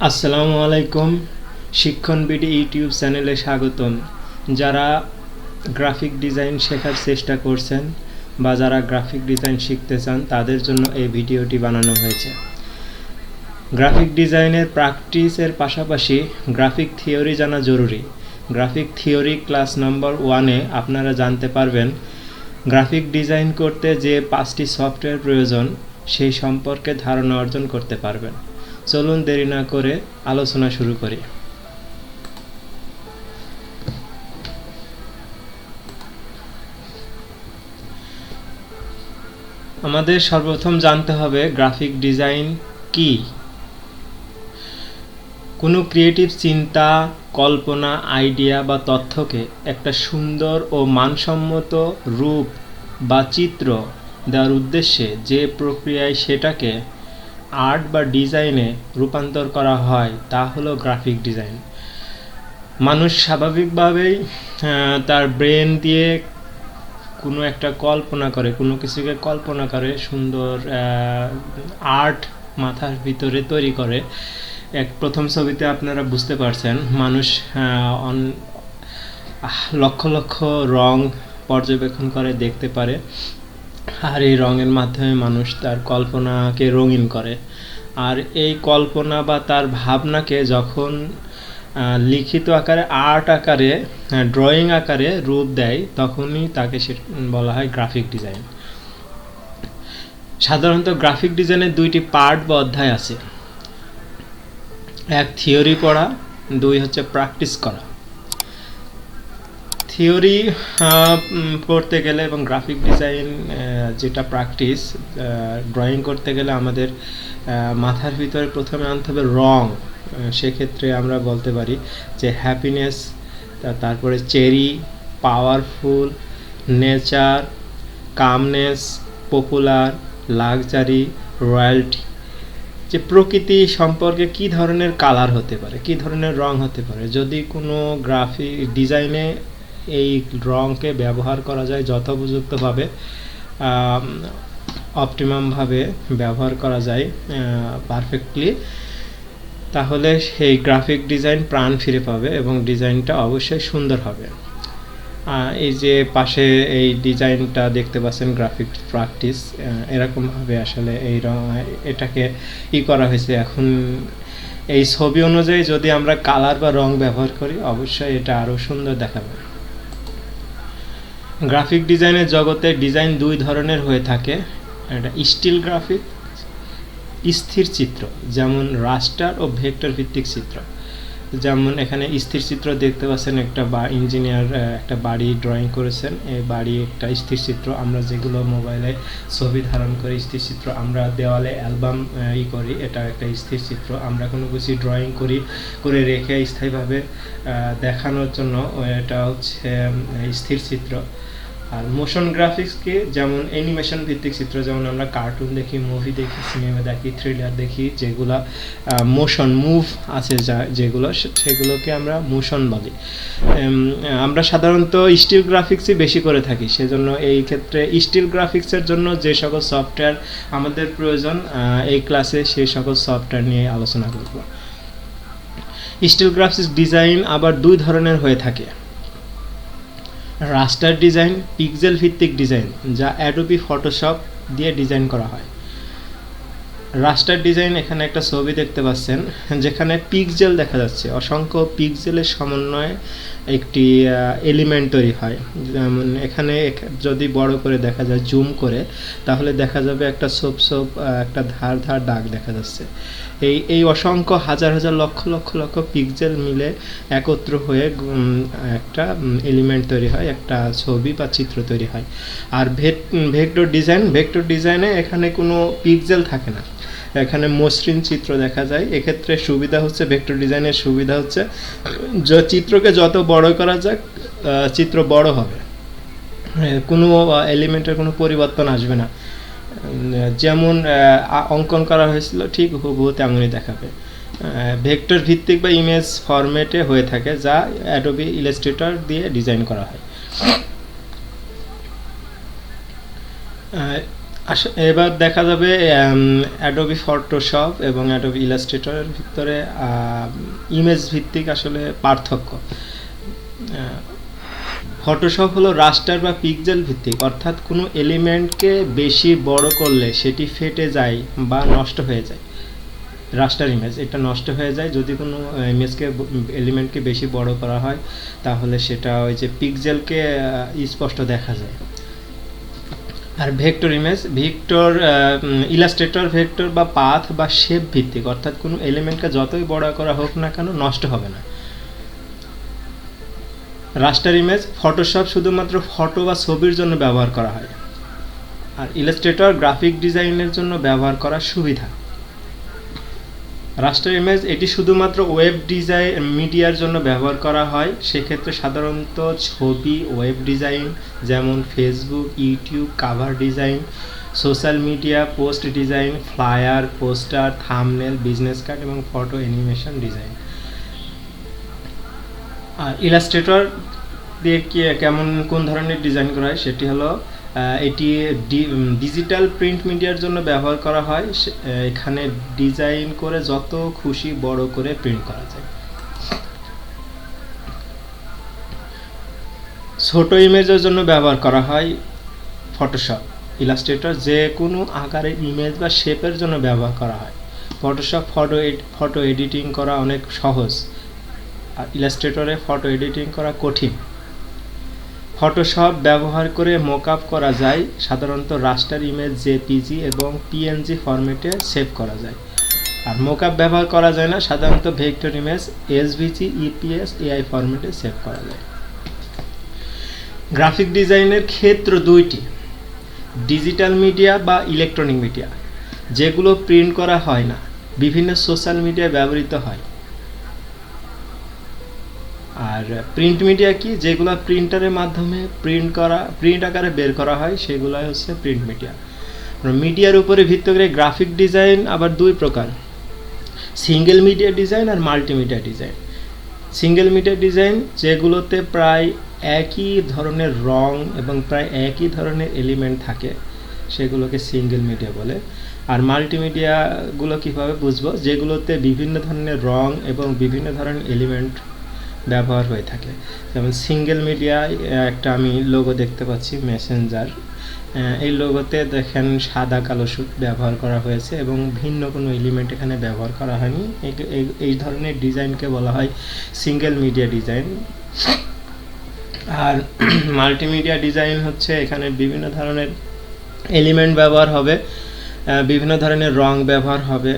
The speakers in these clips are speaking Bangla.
আসসালামু আলাইকুম। শিক্ষণ বিডি ইউটিউব চ্যানেলে স্বাগতম। যারা গ্রাফিক ডিজাইন শেখার চেষ্টা করছেন বা যারা গ্রাফিক ডিজাইন শিখতে চান তাদের জন্য এই ভিডিওটি বানানো হয়েছে। গ্রাফিক ডিজাইনের প্র্যাকটিসের পাশাপাশি গ্রাফিক থিওরি জানা জরুরি। গ্রাফিক থিওরি ক্লাস নম্বর 1-এ আপনারা জানতে পারবেন গ্রাফিক ডিজাইন করতে যে 5টি সফটওয়্যার প্রয়োজন সেই সম্পর্কে ধারণা অর্জন করতে পারবেন। চলুন দেরি না করে আলোচনা শুরু করি। আমাদের সর্বপ্রথম জানতে হবে গ্রাফিক ডিজাইন কি। কোনো ক্রিয়েটিভ চিন্তা, কল্পনা, আইডিয়া বা তথ্যকে একটা সুন্দর ও মানসম্মত রূপ বা চিত্র দেওয়ার উদ্দেশ্যে যে প্রক্রিয়ায় সেটাকে আর্ট বা ডিজাইনে রূপান্তর করা হয় তা হলো গ্রাফিক ডিজাইন। মানুষ স্বাভাবিকভাবেই তার ব্রেন দিয়ে কোনো একটা কল্পনা করে, কোনো কিছুকে কল্পনা করে, সুন্দর আর্ট মাথার ভিতরে তৈরি করে। প্রথম ছবিতে আপনারা বুঝতে পারছেন মানুষ লক্ষ লক্ষ রং পর্যবেক্ষণ করে দেখতে পারে, আর এই রঙের মাধ্যমে মানুষ তার কল্পনাকে রঙিন করে। আর এই কল্পনা বা তার ভাবনাকে যখন লিখিত আকারে, আর্ট আকারে, ড্রয়িং আকারে রূপ দেয় তখনই তাকে বলা হয় গ্রাফিক ডিজাইন। সাধারণত গ্রাফিক ডিজাইনের 2টি পার্ট বা অধ্যায় আছে। 1 থিওরি পড়া, 2 হচ্ছে প্র্যাকটিস করা। থিওরি পড়তে গেলে এবং গ্রাফিক ডিজাইন যেটা প্র্যাকটিস, ড্রয়িং করতে গেলে আমাদের মাথার ভিতরে প্রথমে আনতে হবে রং। সেক্ষেত্রে আমরা বলতে পারি যে হ্যাপিনেস, তারপরে cherry, powerful, nature, calmness, popular, luxury, royalty. যে প্রকৃতি সম্পর্কে কী ধরনের কালার হতে পারে, কী ধরনের রং হতে পারে। যদি কোনো গ্রাফিক ডিজাইনে এই রঙকে ব্যবহার করা যায় যথোপযুক্তভাবে, অপটিমামভাবে ব্যবহার করা যায় পারফেক্টলি, তাহলে সেই গ্রাফিক ডিজাইন প্রাণ ফিরে পাবে এবং ডিজাইনটা অবশ্যই সুন্দর হবে। এই যে পাশে এই ডিজাইনটা দেখতে পাচ্ছেন, গ্রাফিক প্র্যাকটিস, এরকমভাবে আসলে এটাকে করা হয়েছে। এখন এই ছবি অনুযায়ী যদি আমরা কালার বা রং ব্যবহার করি অবশ্যই এটা আরও সুন্দর দেখাবে। গ্রাফিক ডিজাইনের জগতে ডিজাইন 2 ধরনের হয়ে থাকে। এটা স্টিল গ্রাফিক, স্থির চিত্র, যেমন রাস্টার ও ভেক্টর ভিত্তিক চিত্র। যেমন এখানে স্থির চিত্র দেখতে পাচ্ছেন, একটা ইঞ্জিনিয়ার একটা বাড়ি ড্রয়িং করেছেন। এই বাড়ি একটা স্থির চিত্র। আমরা যেগুলো মোবাইলে ছবি ধারণ করি স্থির চিত্র, আমরা দেওয়ালে অ্যালবাম করি, এটা একটা স্থির চিত্র। আমরা কোনো কিছু ড্রয়িং করে রেখে স্থায়ীভাবে দেখানোর জন্য এটা হচ্ছে স্থির চিত্র। আর মোশন গ্রাফিক্সকে যেমন অ্যানিমেশন ভিত্তিক চিত্র, যেমন আমরা কার্টুন দেখি, মুভি দেখি, সিনেমা দেখি, থ্রিলার দেখি, যেগুলো মোশন মুভ আছে যেগুলো, সেগুলোকে আমরা মোশন বলি। আমরা সাধারণত স্টিল গ্রাফিক্সই বেশি করে থাকি। সেজন্য এই ক্ষেত্রে স্টিল গ্রাফিক্সের জন্য যে সকল সফটওয়্যার আমাদের প্রয়োজন, এই ক্লাসে সেই সকল সফটওয়্যার নিয়ে আলোচনা করব। স্টিল গ্রাফিক্স ডিজাইন আবার 2 ধরনের হয়ে থাকে। রাস্টার ডিজাইন, পিক্সেল ভিত্তিক ডিজাইন, যা অ্যাডোবি ফটোশপ দিয়ে ডিজাইন করা হয়। রাস্টার ডিজাইন, এখানে একটা ছবি দেখতে পাচ্ছেন যেখানে পিক্সেল দেখা যাচ্ছে, অসংখ্য পিক্সেলের সমন্বয়ে একটি এলিমেন্ট তৈরি হয়। যেমন এখানে যদি বড় করে দেখা যায়, জুম করে, তাহলে দেখা যাবে একটা ছোপ একটা ধার দাগ দেখা যাচ্ছে। এই অসংখ্য হাজার হাজার লক্ষ লক্ষ লক্ষ পিক্সেল মিলে একত্র হয়ে একটা এলিমেন্ট তৈরি হয়, একটা ছবি বা চিত্র তৈরি হয়। আর ভেক্টর ডিজাইনে এখানে কোনো পিক্সেল থাকে না, এখানে মসৃণ চিত্র দেখা যায়। এক্ষেত্রে সুবিধা হচ্ছে, ভেক্টর ডিজাইনের সুবিধা হচ্ছে চিত্রকে যত বড় করা যাক চিত্র বড় হবে, কোনো এলিমেন্টের কোনো পরিবর্তন আসবে না। যেমন অঙ্কন করা হয়েছিল ঠিক হুবহু তেমনই দেখাবে। ভেক্টর ভিত্তিক বা ইমেজ ফরম্যাটে হয়ে থাকে, যা অ্যাডোবি ইলাস্ট্রেটর দিয়ে ডিজাইন করা হয়। এবার দেখা যাবে অ্যাডোবি ফটোশপ এবং অ্যাডোবি ইলাস্ট্রেটরের ভিতরে ইমেজ ভিত্তিক আসলে পার্থক্য। ফটোশপ হলো রাস্টার বা পিক্সেল ভিত্তিক, অর্থাৎ কোনো এলিমেন্টকে বেশি বড় করলে সেটি ফেটে যায় বা নষ্ট হয়ে যায়। রাস্টার ইমেজ এটা নষ্ট হয়ে যায় যদি কোনো এলিমেন্টকে বেশি বড় করা হয়, তাহলে সেটা ওই যে পিক্সেলকে স্পষ্ট দেখা যায়। আর ভেক্টর ইমেজ, ইলাস্ট্রেটর ভেক্টর বা পাথ বা শেপ ভিত্তিক, অর্থাৎ কোনো এলিমেন্টকে যতই বড় করা হোক না কেন নষ্ট হবে না। রাস্টার ইমেজ, ফটোশপ শুধুমাত্র ফটো বা ছবির জন্য ব্যবহার করা হয়, আর ইলাস্ট্রেটর গ্রাফিক ডিজাইনের জন্য ব্যবহার করার সুবিধা। রাস্টার ইমেজ এটি শুধুমাত্র ওয়েব ডিজাইন মিডিয়ার জন্য ব্যবহার করা হয়, সেক্ষেত্রে সাধারণত ছবি, ওয়েব ডিজাইন যেমন Facebook, YouTube, cover design, social media post design, flyer, poster, thumbnail, business card এবং ফটো অ্যানিমেশন ডিজাইন। আর ইলাস্ট্রেটর দিয়ে কেমন কোন ধরনের ডিজাইন করা হয় সেটি হলো এটি ডিজিটাল প্রিন্ট মিডিয়ার জন্য ব্যবহার করা হয়। এখানে ডিজাইন করে যত খুশি বড় করে প্রিন্ট করা যায়। ছোট ইমেজের জন্য ব্যবহার করা হয় ফটোশপ। ইলাস্ট্রেটর যে কোনো আকারের ইমেজ বা শেপের জন্য ব্যবহার করা হয়। ফটোশপ ফটো এডিটিং করা অনেক সহজ, আর ইলাস্ট্রেটরে ফটো এডিটিং করা কঠিন। ফটোশপ ব্যবহার করে মকআপ করা যায়, সাধারণত রাস্টার ইমেজ জেপিজি এবং পিএনজি ফরম্যাটে সেভ করা যায়। আর মকআপ ব্যবহার করা যায় না, সাধারণত vector image SVG, EPS, AI ফরম্যাটে সেভ করা যায়। গ্রাফিক ডিজাইনের ক্ষেত্র দুইটি, ডিজিটাল মিডিয়া বা ইলেকট্রনিক মিডিয়া, যেগুলো প্রিন্ট করা হয় না, বিভিন্ন সোশ্যাল মিডিয়ায় ব্যবহৃত হয়। আর প্রিন্ট মিডিয়া কি, যেগুলো প্রিন্টারের মাধ্যমে প্রিন্ট আকারে বের করা হয়, সেগুলাই হচ্ছে প্রিন্ট মিডিয়া। মিডিয়ার উপরে ভিত্তি করে গ্রাফিক ডিজাইন আবার দুই প্রকার, সিঙ্গেল মিডিয়া ডিজাইন আর multimedia design. Single media design যেগুলোতে প্রায় একই ধরনের রং এবং প্রায় একই ধরনের এলিমেন্ট থাকে, সেগুলোকে সিঙ্গেল মিডিয়া বলে। আর মাল্টিমিডিয়াগুলো কীভাবে বুঝবো, যেগুলোতে বিভিন্ন ধরনের রং এবং বিভিন্ন ধরনের এলিমেন্ট ব্যবহার হয়ে থাকে। যেমন সিঙ্গেল মিডিয়ায় একটা আমি লোগো দেখতে পাচ্ছি, মেসেঞ্জার। এই লোগোতে দেখেন সাদা কালো সুত ব্যবহার করা হয়েছে এবং ভিন্ন কোনো এলিমেন্ট এখানে ব্যবহার করা হয়নি। এই ধরনের ডিজাইনকে বলা হয় সিঙ্গেল মিডিয়া ডিজাইন। আর মাল্টিমিডিয়া ডিজাইন হচ্ছে এখানে বিভিন্ন ধরনের এলিমেন্ট ব্যবহার হবে, বিভিন্ন ধরনের রং ব্যবহার হবে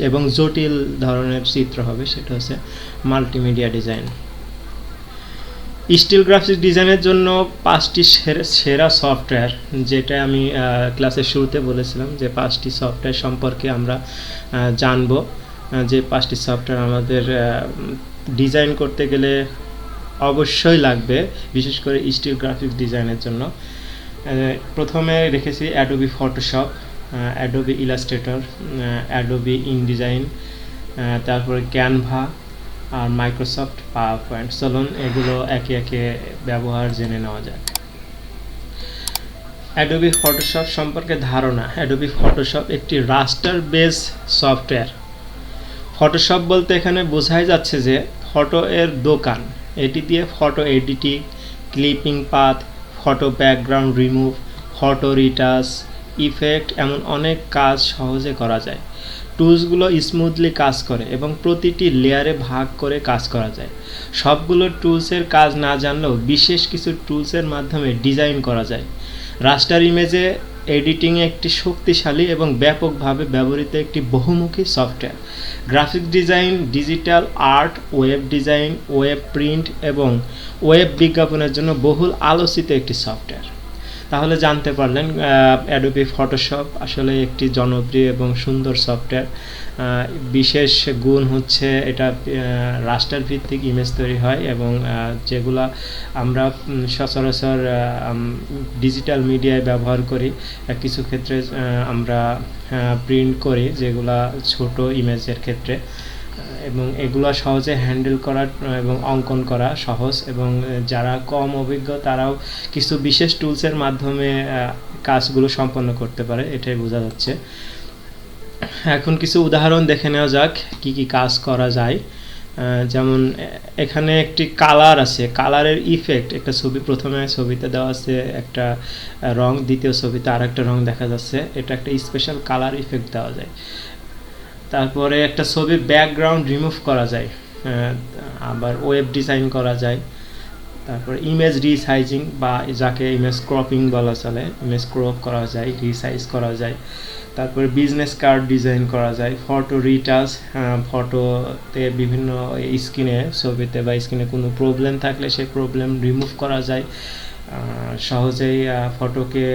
এবং জটিল ধরনের চিত্র হবে, সেটা হচ্ছে মাল্টিমিডিয়া ডিজাইন। স্টিল গ্রাফিক্স ডিজাইনের জন্য 5টি সেরা সফটওয়্যার, যেটা আমি ক্লাসের শুরুতে বলেছিলাম যে 5টি সফটওয়্যার সম্পর্কে আমরা জানব, যে 5টি সফটওয়্যার আমাদের ডিজাইন করতে গেলে অবশ্যই লাগবে, বিশেষ করে স্টিল গ্রাফিক্স ডিজাইনের জন্য। প্রথমে রেখেছি Adobe Photoshop, Adobe Illustrator, Adobe InDesign, তারপরে ক্যানভা আর মাইক্রোসফট পাওয়ার পয়েন্ট। চলুন এগুলো একে একে ব্যবহার জেনে নেওয়া যাক। অ্যাডোবি ফটোশপ সম্পর্কে ধারণা। অ্যাডোবি ফটোশপ একটি রাস্টার বেস সফটওয়্যার। ফটোশপ বলতে এখানে বোঝাই যাচ্ছে যে ফটো এর দোকান। এটি দিয়ে photo editing, clipping path, photo background remove, photo retouch, effect এমন অনেক কাজ সহজে করা যায়। টুলসগুলো স্মুথলি কাজ করে এবং প্রতিটি লেয়ারে ভাগ করে কাজ করা যায়। সবগুলো টুলসের কাজ না জানলেও বিশেষ কিছু টুলসের মাধ্যমে ডিজাইন করা যায়। রাস্টার ইমেজে এডিটিংয়ে একটি শক্তিশালী এবং ব্যাপকভাবে ব্যবহৃত একটি বহুমুখী software. Graphic design, digital art, web design, web print এবং ওয়েব বিজ্ঞাপনের জন্য বহুল আলোচিত একটি সফটওয়্যার। তাহলে জানতে পারলেন অ্যাডোবি ফটোশপ আসলে একটি জনপ্রিয় এবং সুন্দর সফটওয়্যার। বিশেষ গুণ হচ্ছে এটা রাস্টার ভিত্তিক ইমেজ তৈরি হয় এবং যেগুলা আমরা সচরাচর ডিজিটাল মিডিয়ায় ব্যবহার করি, কিছু ক্ষেত্রে আমরা প্রিন্ট করি, যেগুলা ছোট ইমেজের ক্ষেত্রে। এবং এগুলো সহজে হ্যান্ডেল করা এবং অঙ্কন করা সহজ, এবং যারা কম অভিজ্ঞ তারাও কিছু বিশেষ টুলসের মাধ্যমে কাজগুলো সম্পন্ন করতে পারে, এটাই বোঝা যাচ্ছে। এখন কিছু উদাহরণ দেখে নেওয়া যাক কি কি কাজ করা যায়। যেমন এখানে একটি কালার আছে, কালারের ইফেক্ট, একটা ছবি, প্রথমে ছবিতে দেওয়া আছে একটা রং, দ্বিতীয় ছবিতে আর একটা রং দেখা যাচ্ছে, এটা একটা স্পেশাল কালার ইফেক্ট দেওয়া যায়। তারপরে একটা ছবির ব্যাকগ্রাউন্ড রিমুভ করা যায়, আবার ওয়েব ডিজাইন করা যায়। তারপরে ইমেজ রিসাইজিং বা যাকে ইমেজ ক্রপিং বলা চলে, ইমেজ ক্রপ করা যায়, রিসাইজ করা যায়। তারপরে বিজনেস কার্ড ডিজাইন করা যায়, ফটো রিটাচ, ফটোতে বিভিন্ন স্ক্রিনে, ছবিতে বা স্ক্রিনে কোনো প্রবলেম থাকলে সেই প্রবলেম রিমুভ করা যায়, সহজেই ফটোকে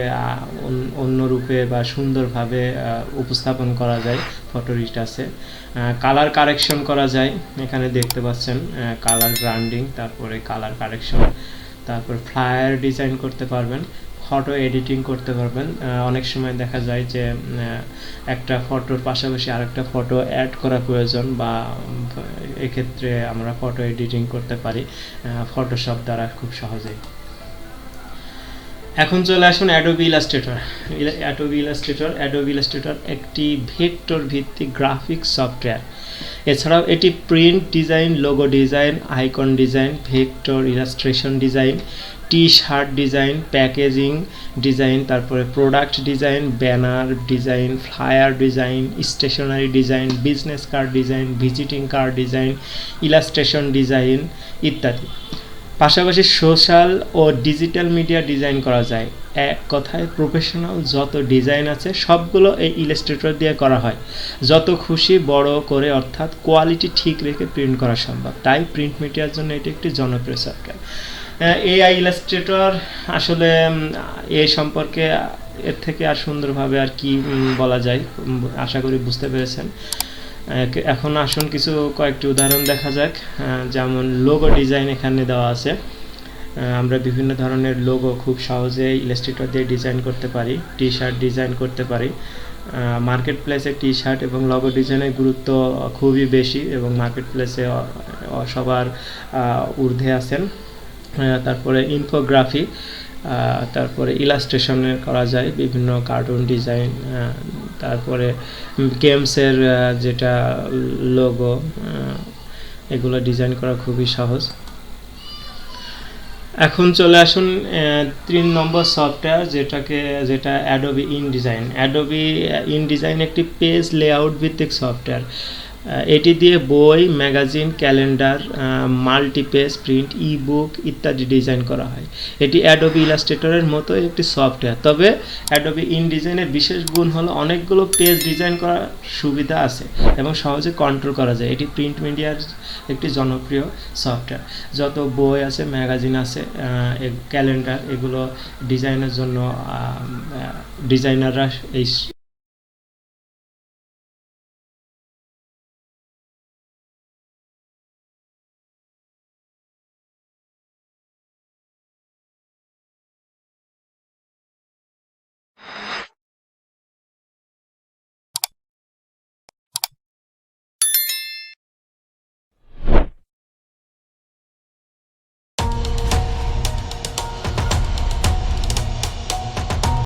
অন্য রূপে বা সুন্দরভাবে উপস্থাপন করা যায় ফটো রিটাচে। কালার কারেকশন করা যায়, এখানে দেখতে পাচ্ছেন কালার ব্র্যান্ডিং, তারপরে কালার কারেকশন। তারপর ফ্লায়ার ডিজাইন করতে পারবেন, ফটো এডিটিং করতে পারবেন। অনেক সময় দেখা যায় যে একটা ফটোর পাশাপাশি আরেকটা ফটো অ্যাড করা প্রয়োজন, বা এক্ষেত্রে আমরা ফটো এডিটিং করতে পারি ফটোশপ দ্বারা খুব সহজেই। এখন চলে আসুন অ্যাডোবি ইলাস্ট্রেটর। অ্যাডোবি ইলাস্ট্রেটর একটি ভেক্টর ভিত্তিক গ্রাফিক্স সফটওয়্যার। এছাড়াও এটি print design, logo design, icon design, vector illustration design, T shirt design, packaging design, তারপরে product design, banner design, flyer design, stationery design, business card design, visiting card design, illustration design ইত্যাদি। পাশাপাশি সোশ্যাল ও ডিজিটাল মিডিয়া ডিজাইন করা যায়। এক কথায় প্রফেশনাল যত ডিজাইন আছে সবগুলো এই ইলাস্ট্রেটর দিয়ে করা হয়। যত খুশি বড় করে, অর্থাৎ কোয়ালিটি ঠিক রেখে প্রিন্ট করা সম্ভব। তাই প্রিন্ট মিডিয়ার জন্য এটি একটি জনপ্রিয় সফটওয়্যার। এআই ইলাস্ট্রেটর আসলে এই সম্পর্কে এর থেকে আর সুন্দরভাবে আর কি বলা যায়, আশা করি বুঝতে পেরেছেন। এখন আসুন কয়েকটি উদাহরণ দেখা যাক। যেমন লোগো ডিজাইন এখানে দেওয়া আছে। আমরা বিভিন্ন ধরনের লোগো খুব সহজেই ইলাস্ট্রেটর দিয়ে ডিজাইন করতে পারি, টি শার্ট ডিজাইন করতে পারি। মার্কেট প্লেসে টি শার্ট এবং লোগো ডিজাইনের গুরুত্ব খুবই বেশি, এবং মার্কেট প্লেসে সবার ঊর্ধ্বে আছেন। তারপরে ইনফোগ্রাফি, তারপরে ইলাস্ট্রেশনের করা যায় বিভিন্ন কার্টুন ডিজাইন, তারপরে গেমসের যেটা লোগো, এগুলো ডিজাইন করা খুবই সহজ। এখন চলে আসুন 3 নম্বর সফটওয়্যার, যেটা অ্যাডোবি ইনডিজাইন। অ্যাডোবি ইনডিজাইন একটি পেজ লেআউট ভিত্তিক সফটওয়্যার। এটি দিয়ে বই, ম্যাগাজিন, ক্যালেন্ডার, মাল্টিপেজ, প্রিন্ট, ই বুক ইত্যাদি ডিজাইন করা হয়। এটি অ্যাডোবি ইলাস্ট্রেটরের মতো একটি সফটওয়্যার, তবে অ্যাডোবি ইনডিজাইনের বিশেষ গুণ হলো অনেকগুলো পেজ ডিজাইন করার সুবিধা আছে এবং সহজে কন্ট্রোল করা যায়। এটি প্রিন্ট মিডিয়ার একটি জনপ্রিয় সফটওয়্যার। যত বই আছে, ম্যাগাজিন আছে, ক্যালেন্ডার, এগুলো ডিজাইনের জন্য ডিজাইনাররা এই